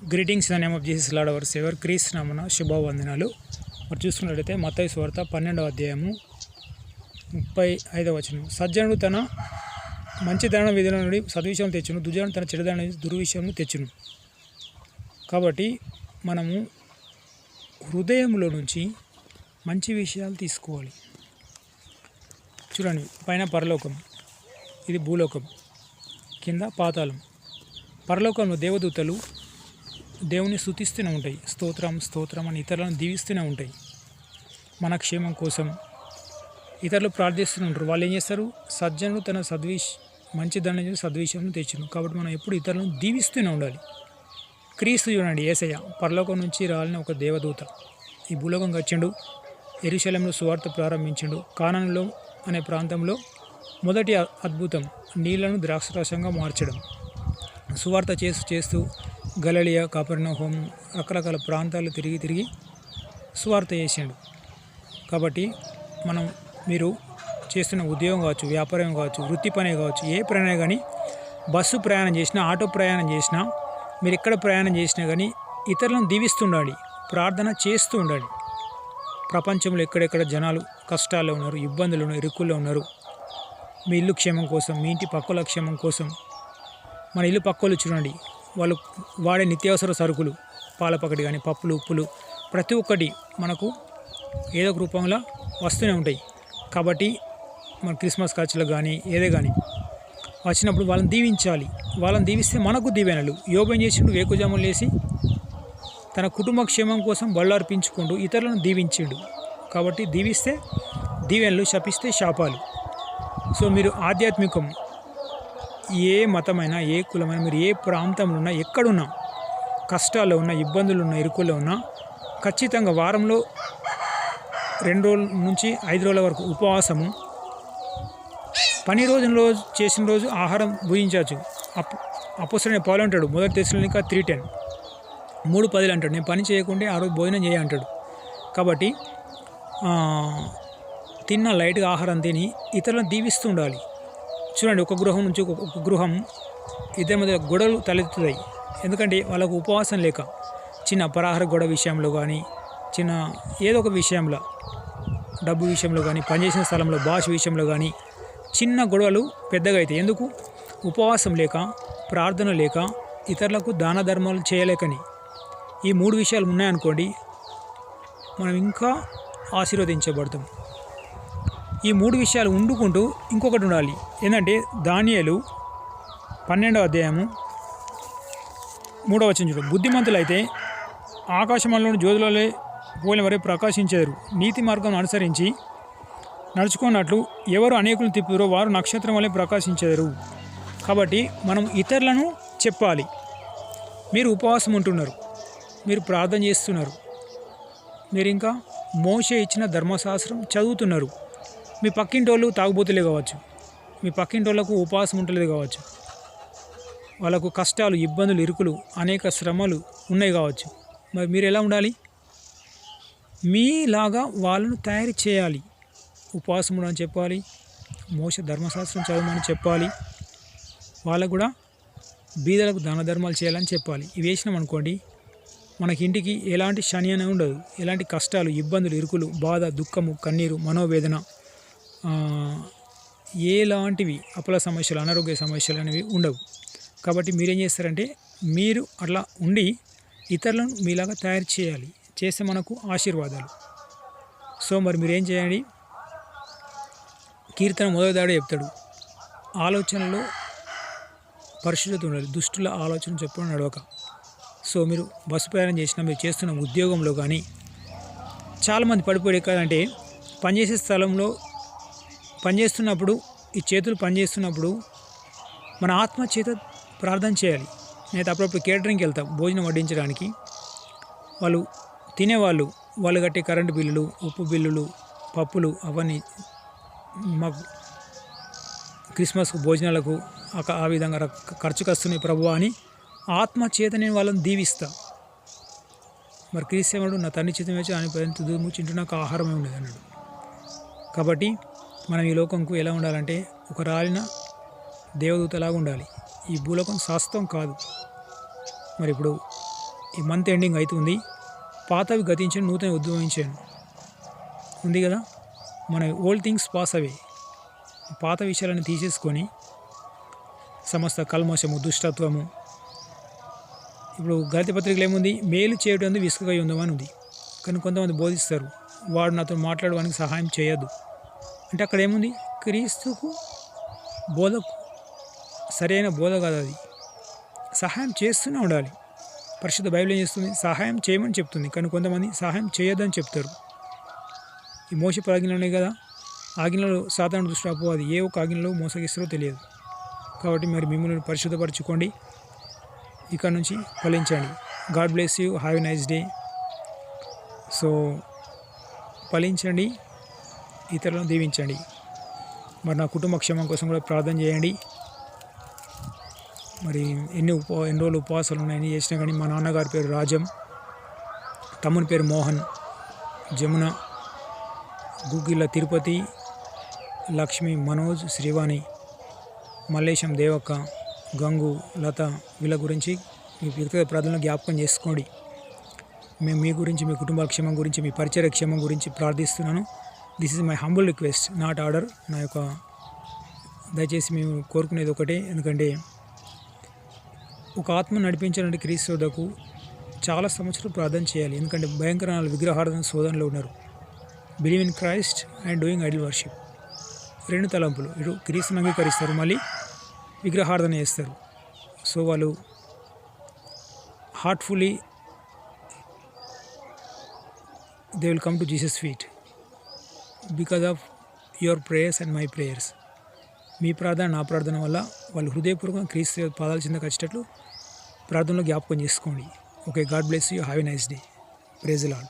Greetings in the name of Jesus lord hour saver క్రీస్తు నామమున శుభవందనాలు. మరి చూసుకున్నట్లయితే మత్తయి సువార్త 12వ అధ్యాయము 35వ వచనం. సజ్జనుడు తన మంచిదనం విధుల నుండి సద్విషయం తెచ్చును, దుర్జనుడు తన చెడుదనం నుండి దుర్విషయం తెచ్చును. కాబట్టి మనము హృదయంలో నుంచి మంచి విషయాలు తీసుకోవాలి. చూడండి, పైన పరలోకం, ఇది భూలోకం, కింద పాతాళం. పరలోకంలో దేవదూతలు దేవుని స్తుతిస్తూనే ఉంటాయి, స్తోత్రం స్తోత్రం అని ఇతరులను దీవిస్తూనే ఉంటాయి. మన క్షేమం కోసం ఇతరులు ప్రార్థిస్తూనే ఉంటారు. వాళ్ళు ఏం చేస్తారు? సజ్జనుడు తన మంచిదనం సద్విషయం తెచ్చును. కాబట్టి మనం ఎప్పుడు ఇతరులను దీవిస్తూనే ఉండాలి. క్రీస్తు చూడండి, యేసయ్య పరలోకం నుంచి రాలిన ఒక దేవదూత ఈ భూలోకంకి వచ్చిండు. యెరూషలేములో సువార్త ప్రారంభించిండు. కానానులో అనే ప్రాంతంలో మొదటి అద్భుతం నీళ్లను ద్రాక్షరసంగా మార్చడం. సువార్త చేస్తూ గలిలయ, కపెర్నహూము రకరకాల ప్రాంతాలు తిరిగి సువార్త చేసిండు. కాబట్టి మీరు చేస్తున్న ఉద్యోగం కావచ్చు, వ్యాపారం కావచ్చు, వృత్తి పనే కావచ్చు, ఏ ప్రయాణం కానీ, బస్సు ప్రయాణం చేసినా, ఆటో ప్రయాణం చేసినా, మీరు ఎక్కడ ప్రయాణం చేసినా కానీ ఇతరులను దీవిస్తుండాలి, ప్రార్థన చేస్తూ ఉండాలి. ప్రపంచంలో ఎక్కడెక్కడ జనాలు కష్టాల్లో ఉన్నారు, ఇబ్బందులు ఉన్నారు, ఇరుకుల్లో ఉన్నారు. మీ ఇల్లు క్షేమం కోసం, మీ ఇంటి పక్కల క్షేమం కోసం, మన ఇల్లు పక్కలు చూడండి, వాళ్ళు వాడే నిత్యావసర సరుకులు, పాల పకటి కానీ, పప్పులు, ఉప్పులు, ప్రతి ఒక్కటి మనకు ఏదో ఒక రూపంలో వస్తూనే ఉంటాయి. కాబట్టి మన క్రిస్మస్ ఖర్చులకు కానీ ఏదే కానీ వచ్చినప్పుడు వాళ్ళని దీవించాలి. వాళ్ళని దీవిస్తే మనకు దీవెనలు. యోబు ఏం చేసిండు? వేకుజాములు లేసి తన కుటుంబ క్షేమం కోసం బళ్ళార్పించుకుంటూ ఇతరులను దీవించిండు. కాబట్టి దీవిస్తే దీవెనలు, శపిస్తే శాపాలు. సో మీరు ఆధ్యాత్మికం, ఏ మతమైనా, ఏ కులమైనా, మీరు ఏ ప్రాంతంలో ఉన్నా, ఎక్కడున్నా, కష్టాల్లో ఉన్నా, ఇబ్బందులు ఉన్నా, ఇరుకుల్లో ఉన్నా, ఖచ్చితంగా వారంలో 2 రోజుల నుంచి 5 రోజుల వరకు ఉపవాసము, పని రోజులో చేసిన రోజు ఆహారం భుజించవచ్చు. అపోస్తలుడైన పౌలు అంటాడు, మొదటి తెస్సలోనిక 3:10, 3:10 అంటాడు, నేను పని చేయకుంటే ఆ రోజు భోజనం చేయ అంటాడు. కాబట్టి తిన్న లైట్గా ఆహారం తిని ఇతరులను దీవిస్తూ ఉండాలి. చూడండి, ఒక గృహం నుంచి ఒక గృహం ఇద్దరి మధ్య గొడవలు తలెత్తుతాయి. ఎందుకంటే వాళ్ళకు ఉపవాసం లేక, చిన్న పరాహార గొడవ విషయంలో కానీ, చిన్న ఏదో ఒక విషయంలో, డబ్బు విషయంలో కానీ, పనిచేసిన స్థలంలో భాష విషయంలో కానీ చిన్న గొడవలు పెద్దగా అవుతాయి. ఎందుకు? ఉపవాసం లేక, ప్రార్థన లేక, ఇతరులకు దాన ధర్మాలు చేయలేకని. ఈ 3 విషయాలు ఉన్నాయనుకోండి, మనం ఇంకా ఆశీర్వదించబడతాం. ఈ 3 విషయాలు వండుకుంటూ ఇంకొకటి ఉండాలి. ఏంటంటే దానియేలు 12వ అధ్యాయము 3వ వచనం చూడు. బుద్ధిమంతులైతే ఆకాశమంలోని జ్యోతులే పోలిన వరే ప్రకాశించారు. నీతి మార్గం అనుసరించి నడుచుకున్నట్లు ఎవరు అనేకులను తిప్పురో వారు నక్షత్రం వల్లే ప్రకాశించారు. కాబట్టి మనం ఇతరులను చెప్పాలి. మీరు ఉపవాసం ఉంటున్నారు, మీరు ప్రార్థన చేస్తున్నారు, మీరు ఇంకా మోషే ఇచ్చిన ధర్మశాస్త్రం చదువుతున్నారు. మీ పక్కింటోళ్ళు తాగుబోతులే కావచ్చు, మీ పక్కింటోళ్ళకు ఉపవాసం ఉండలేదు కావచ్చు, వాళ్ళకు కష్టాలు, ఇబ్బందులు, ఇరుకులు, అనేక శ్రమలు ఉన్నాయి కావచ్చు. మరి మీరు ఎలా ఉండాలి? మీలాగా వాళ్ళను తయారు చేయాలి. ఉపవాసం ఉండని చెప్పాలి, మోషే ధర్మశాస్త్రం చదవమని చెప్పాలి, వాళ్ళకు కూడా బీదలకు దాన ధర్మాలు చేయాలని చెప్పాలి. ఇవి వేసినాం అనుకోండి, మనకి ఇంటికి ఎలాంటి శని అనేది ఉండదు. ఎలాంటి కష్టాలు, ఇబ్బందులు, ఇరుకులు, బాధ, దుఃఖము, కన్నీరు, మనోవేదన, ఎలాంటివి అప్పుల సమస్యలు, అనారోగ్య సమస్యలు అనేవి ఉండవు. కాబట్టి మీరేం చేస్తారంటే, మీరు అట్లా ఉండి ఇతరులను మీలాగా తయారు చేయాలి. చేస్తే మనకు ఆశీర్వాదాలు. సో మరి మీరేం చేయండి? కీర్తన మొదటి దాడే చెప్తాడు, ఆలోచనలో పరిశుద్ధత ఉండాలి, దుష్టుల ఆలోచన చెప్పడం నడవక. సో మీరు బస్సు ప్రయాణం చేసినా, మీరు చేస్తున్న ఉద్యోగంలో కానీ, చాలామంది పడిపోయి కదంటే, పనిచేసే స్థలంలో పనిచేస్తున్నప్పుడు, ఈ చేతులు పనిచేస్తున్నప్పుడు మన ఆత్మ చేత ప్రార్థన చేయాలి. నేనైతే అప్పుడప్పుడు కేటరింగ్కి వెళ్తాం భోజనం వడ్డించడానికి. వాళ్ళు తినేవాళ్ళు, వాళ్ళు కట్టే కరెంటు బిల్లులు, ఉప్పు బిల్లులు, పప్పులు, అవన్నీ మాకు క్రిస్మస్ భోజనాలకు ఆ విధంగా ఖర్చుకు వస్తున్నాయి ప్రభువా అని ఆత్మ చేత నేను వాళ్ళని దీవిస్తా. మరి క్రీస్తేవుడు నా తండ్రి చిత్తం వేచి ఆయన పర్యంత దూముచింటూ నాకు ఆహారమే ఉండేది అన్నాడు. కాబట్టి మనం ఈ లోకంకు ఎలా ఉండాలంటే, ఒక రాలిన దేవదూతలాగా ఉండాలి. ఈ భూలోకం శాశ్వతం కాదు. మరి ఇప్పుడు ఈ మంత్ ఎండింగ్ అవుతుంది. పాతవి గతించను, నూతన ఉద్భవించాను ఉంది కదా. మన ఓల్డ్ థింగ్స్ పాస్ అవే. పాత విషయాలను తీసేసుకొని సమస్త కల్మషము, దుష్టత్వము. ఇప్పుడు గలతీ పత్రికలో ఏముంది? మేలు చేయడం విసుగుగా ఉందామని ఉంది. కానీ కొంతమంది బోధిస్తారు, వాడు నాతో మాట్లాడడానికి సహాయం చేయొద్దు అంటే అక్కడ ఏముంది? క్రీస్తుకు బోధకు సరైన బోధ కాదు అది. సహాయం చేస్తూనే ఉండాలి. పరిశుద్ధ బైబిల్ ఏం చేస్తుంది? సహాయం చేయమని చెప్తుంది. కానీ కొంతమంది సహాయం చేయొద్దని చెప్తారు. ఈ మోసపు ఆజ్ఞలు ఉన్నాయి కదా, ఆజ్ఞలలో సాధారణ దృష్టి అపవాది ఏ ఒక్క ఆజ్ఞలో మోసగిస్తారో తెలియదు. కాబట్టి మరి మిమ్మల్ని పరిశుద్ధపరచుకోండి, ఇక్కడ నుంచి ఫలించండి. God bless you, have a nice day. So ఫలించండి, ఇతరులను దీవించండి. మరి నా కుటుంబ క్షేమం కోసం కూడా ప్రార్థన చేయండి. మరి ఎన్ని రోజులు ఉపవాసాలు ఉన్నాయని చేసినా కానీ మా నాన్నగారి పేరు రాజం, తమ్ముని పేరు మోహన్, జమున, గుగ్గిళ్ళ తిరుపతి, లక్ష్మి, మనోజ్, శ్రీవాణి, మల్లేశం, దేవక్క, గంగు, లత, వీళ్ళ గురించి మీ వ్యక్తిగత ప్రార్థనలో జ్ఞాపకం చేసుకోండి. మేము మీ గురించి, మీ కుటుంబ క్షేమం గురించి, మీ పరిచయ క్షేమం గురించి ప్రార్థిస్తున్నాను. This is my humble request, not order. నా యొక్క దయచేసి మేము కోరుకునేది ఒకటే, ఎందుకంటే ఒక ఆత్మ నడిపించాలంటే క్రీస్తు వద్దకు చాలా సంవత్సరాలు ప్రార్థన చేయాలి. ఎందుకంటే భయంకరమైన విగ్రహారాధన శోధనలో ఉన్నారు. Believe in Christ and doing Idol worship, రెండు తలంపులు. ఇటు క్రీస్తుని అంగీకరిస్తారు, మళ్ళీ విగ్రహారాధన చేస్తారు. సో వాళ్ళు heartfully they will come to Jesus feet because of your prayers and my prayers. మీ ప్రార్థన, నా ప్రార్థన వల్ల వాళ్ళు హృదయపూర్వకంగా క్రీస్తు పాదాల చిందకు వచ్చేటట్లు ప్రార్థనలో జ్ఞాపకం చేసుకోండి. Okay, God bless you, have a nice day. Praise the lord.